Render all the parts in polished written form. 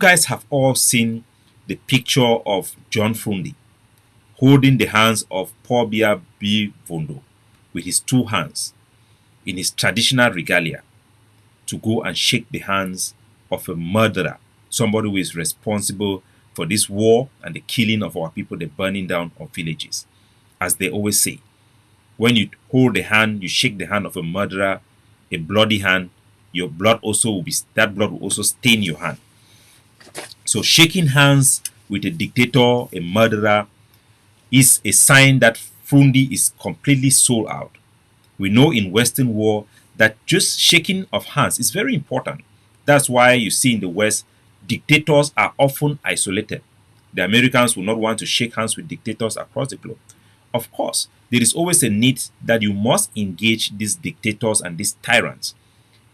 guys have all seen the picture of John Fru Ndi holding the hands of Paul Biya with his two hands in his traditional regalia to go and shake the hands of a murderer, somebody who is responsible for this war and the killing of our people, the burning down of villages. As they always say, when you hold the hand, you shake the hand of a murderer, a bloody hand, your blood also will be, that blood will also stain your hand. So shaking hands with a dictator, a murderer, is a sign that Fru Ndi is completely sold out. We know in Western war that just shaking of hands is very important. That's why you see in the West, dictators are often isolated. The Americans will not want to shake hands with dictators across the globe. Of course, there is always a need that you must engage these dictators and these tyrants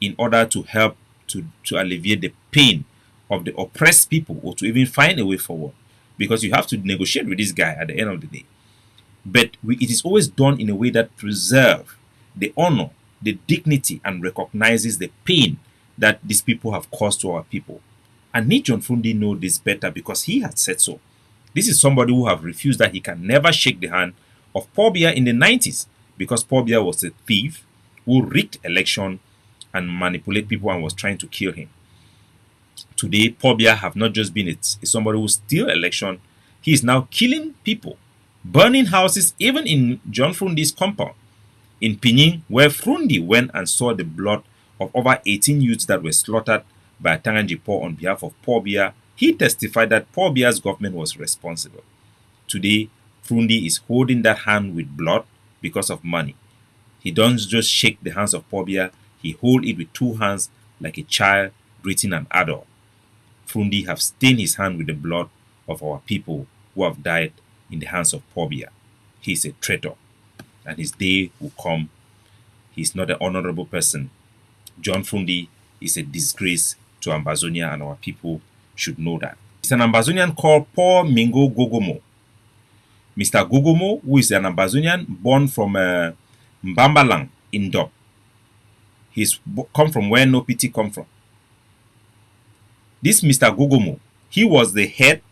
in order to help to alleviate the pain of the oppressed people, or to even find a way forward, because you have to negotiate with this guy at the end of the day. But it is always done in a way that preserves the honor, the dignity, and recognizes the pain that these people have caused to our people. And John Fru Ndi know this better because he had said so. This is somebody who have refused that he can never shake the hand of Paul Biya in the 90s, because Paul Biya was a thief who rigged election and manipulated people and was trying to kill him. Today, Paul Biya have not just been somebody who steals election, he is now killing people, burning houses, even in John Fru Ndi's compound in Pinyin, where Fru Ndi went and saw the blood of over 18 youths that were slaughtered by Tanganjipo on behalf of Paul Biya. He testified that Paul Biya's government was responsible. Today, Fru Ndi is holding that hand with blood because of money. He doesn't just shake the hands of Paul Biya, he holds it with two hands like a child greeting an adult. Fru Ndi have stained his hand with the blood of our people who have died in the hands of Paul Biya. He is a traitor, and his day will come. He is not an honorable person. John Fru Ndi is a disgrace to Ambazonia, and our people should know that. It's an Ambazonian called Paul Mingo Ghogomu. Mr. Ghogomu, who is an Ambazonian born from Mbambalang in Dop. He's come from where no pity come from. This Mr. Ghogomu, he was the head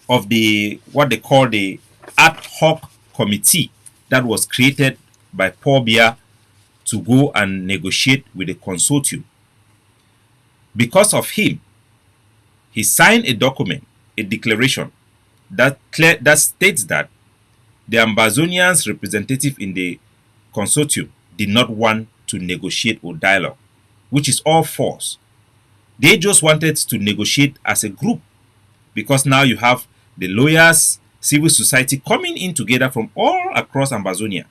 of the what they call the ad hoc committee that was created by Paul Biya to go and negotiate with the consortium. Because of him, he signed a document, a declaration that states that the Ambazonians representative in the consortium did not want to negotiate or dialogue, which is all false. They just wanted to negotiate as a group, because now you have the lawyers, civil society coming in together from all across Ambazonia.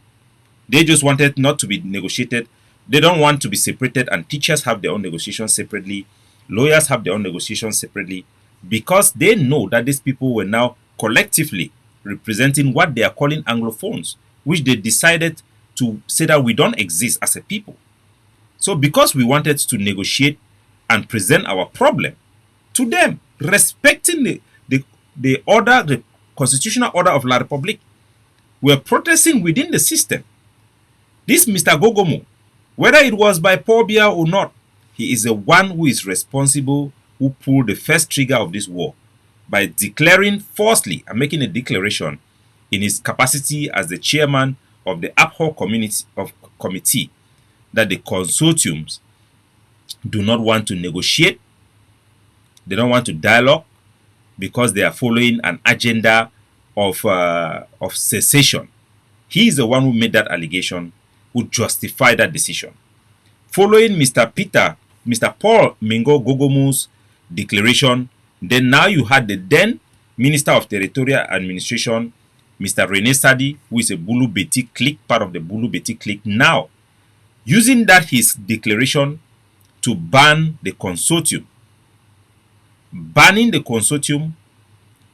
They just wanted not to be negotiated. They don't want to be separated, and teachers have their own negotiations separately. Lawyers have their own negotiations separately, because they know that these people were now collectively representing what they are calling Anglophones, which they decided to say that we don't exist as a people. So because we wanted to negotiate and present our problem to them, respecting the order, the constitutional order of La Republique, we are protesting within the system. This Mr. Ghogomu, whether it was by Paul Biya or not, he is the one who is responsible, who pulled the first trigger of this war by declaring falsely and making a declaration in his capacity as the chairman of the ad hoc committee that the consortiums do not want to negotiate, they don't want to dialogue, because they are following an agenda of secession. He is the one who made that allegation, who justified that decision. Following Mr. Paul Mingo Ghogomu's declaration, then now you had the then Minister of Territorial Administration, Mr. Rene Sadi, who is a Bulu Beti clique, part of the Bulu Beti clique, now using that his declaration to ban the consortium. Banning the consortium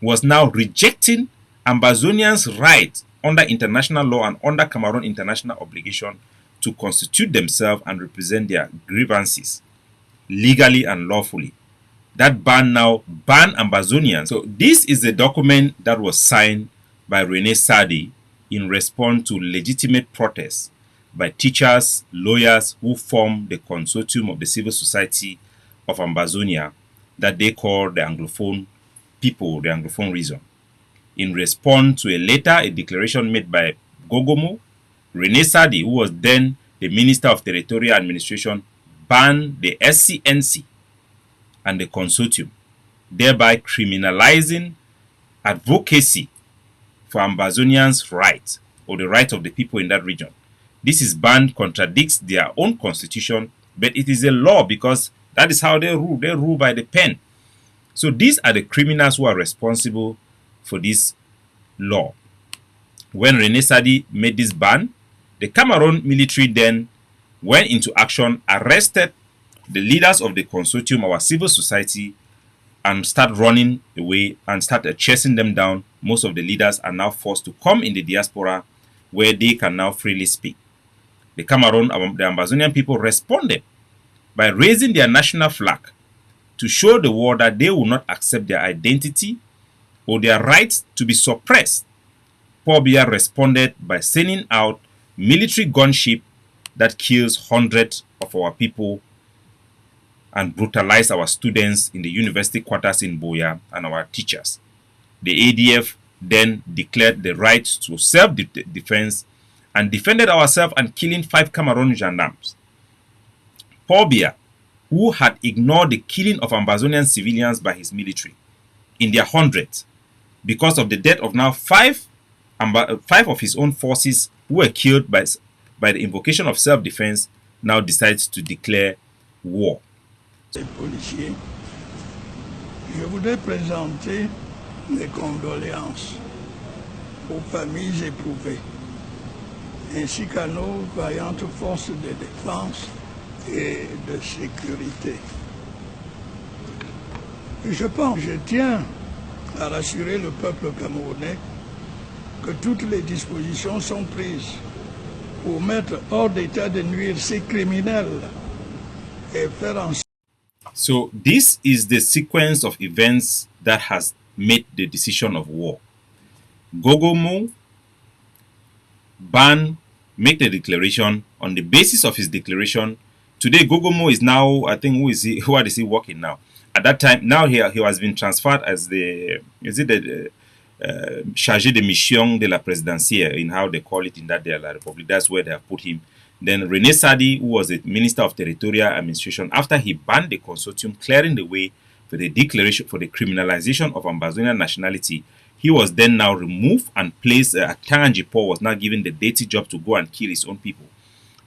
was now rejecting Ambazonians' right under international law and under Cameroon international obligation to constitute themselves and represent their grievances legally and lawfully. That ban now banned Ambazonians. So this is the document that was signed by Rene Sadi in response to legitimate protests by teachers, lawyers who form the consortium of the civil society of Ambazonia that they call the Anglophone people, the Anglophone region. In response to a declaration made by Ghogomu, Rene Sadi, who was then the Minister of Territorial Administration, banned the SCNC and the consortium, thereby criminalizing advocacy for Ambazonians' rights or the right of the people in that region. This ban contradicts their own constitution, but it is a law because that is how they rule. They rule by the pen. So these are the criminals who are responsible for this law. When Rene Sadi made this ban, the Cameroon military then went into action, arrested the leaders of the consortium, our civil society, and start running away and start chasing them down. Most of the leaders are now forced to come in the diaspora where they can now freely speak. The Ambazonian people responded by raising their national flag to show the world that they will not accept their identity or their rights to be suppressed. Paul Biya responded by sending out military gunship that kills hundreds of our people and brutalize our students in the university quarters in Buea and our teachers. The ADF then declared the right to self-defense and defended ourselves and killing 5 Cameroon gendarmes. Paul Biya, who had ignored the killing of Ambazonian civilians by his military in their hundreds because of the death of now 5 of his own forces who were killed by the invocation of self-defense, now decides to declare war. Policiers, je voudrais présenter mes condoléances aux familles éprouvées, ainsi qu'à nos vaillantes forces de défense et de sécurité. Je tiens à rassurer le peuple camerounais que toutes les dispositions sont prises pour mettre hors d'état de nuire ces criminels et faire en sorte. So this is the sequence of events that has made the decision of war. Ghogomu make the declaration. On the basis of his declaration, today Ghogomu is now, I think, who is he working now? At that time, now he has been transferred as the chargé de mission de la présidentielle, in how they call it in that day, La Republic. That's where they have put him. Then Rene Sadi, who was the Minister of Territorial Administration, after he banned the consortium, clearing the way for the declaration for the criminalization of Ambazonian nationality, he was then now removed and placed. Tanganji Paul was now given the dirty job to go and kill his own people.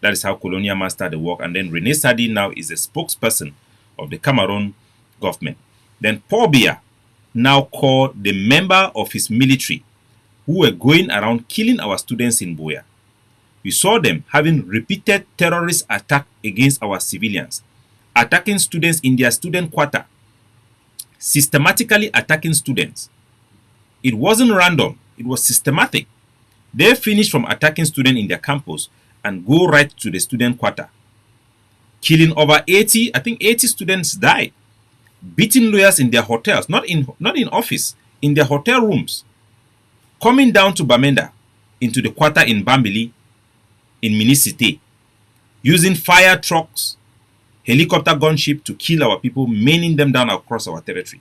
That is how colonial man started the work. And then Rene Sadi now is the spokesperson of the Cameroon government. Then Paul Biya now called the member of his military who were going around killing our students in Buea. We saw them having repeated terrorist attacks against our civilians, attacking students in their student quarter, systematically attacking students. It wasn't random, it was systematic. They finished from attacking students in their campus and go right to the student quarter, killing over 80 students died, beating lawyers in their hotels, not in office, in their hotel rooms, coming down to Bamenda, into the quarter in Bambili, in Minicité, using fire trucks, helicopter gunship to kill our people, maining them down across our territory.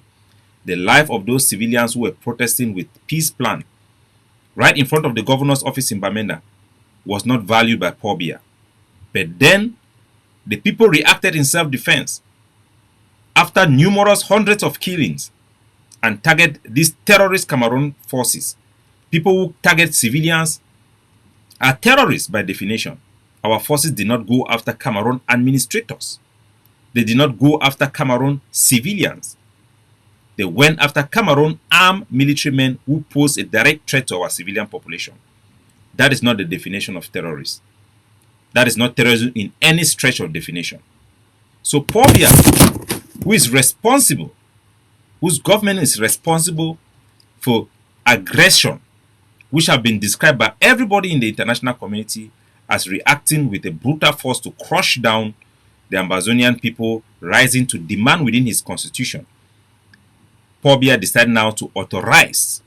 The life of those civilians who were protesting with peace plan right in front of the governor's office in Bamenda was not valued by Paul Biya. But then the people reacted in self-defense after numerous hundreds of killings and target these terrorist Cameroon forces. People who target civilians are terrorists by definition. Our forces did not go after Cameroon administrators. They did not go after Cameroon civilians. They went after Cameroon armed military men who pose a direct threat to our civilian population. That is not the definition of terrorists. That is not terrorism in any stretch of definition. So Paul Biya, who is responsible, whose government is responsible for aggression, which have been described by everybody in the international community as reacting with a brutal force to crush down the Ambazonian people rising to demand within his constitution. Paul Biya decided now to authorize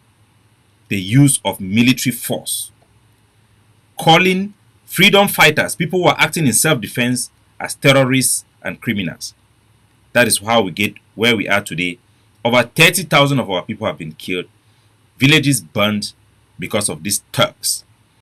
the use of military force, calling freedom fighters, people who are acting in self-defense, as terrorists and criminals. That is how we get where we are today. Over 30,000 of our people have been killed. Villages burned because of these Turks.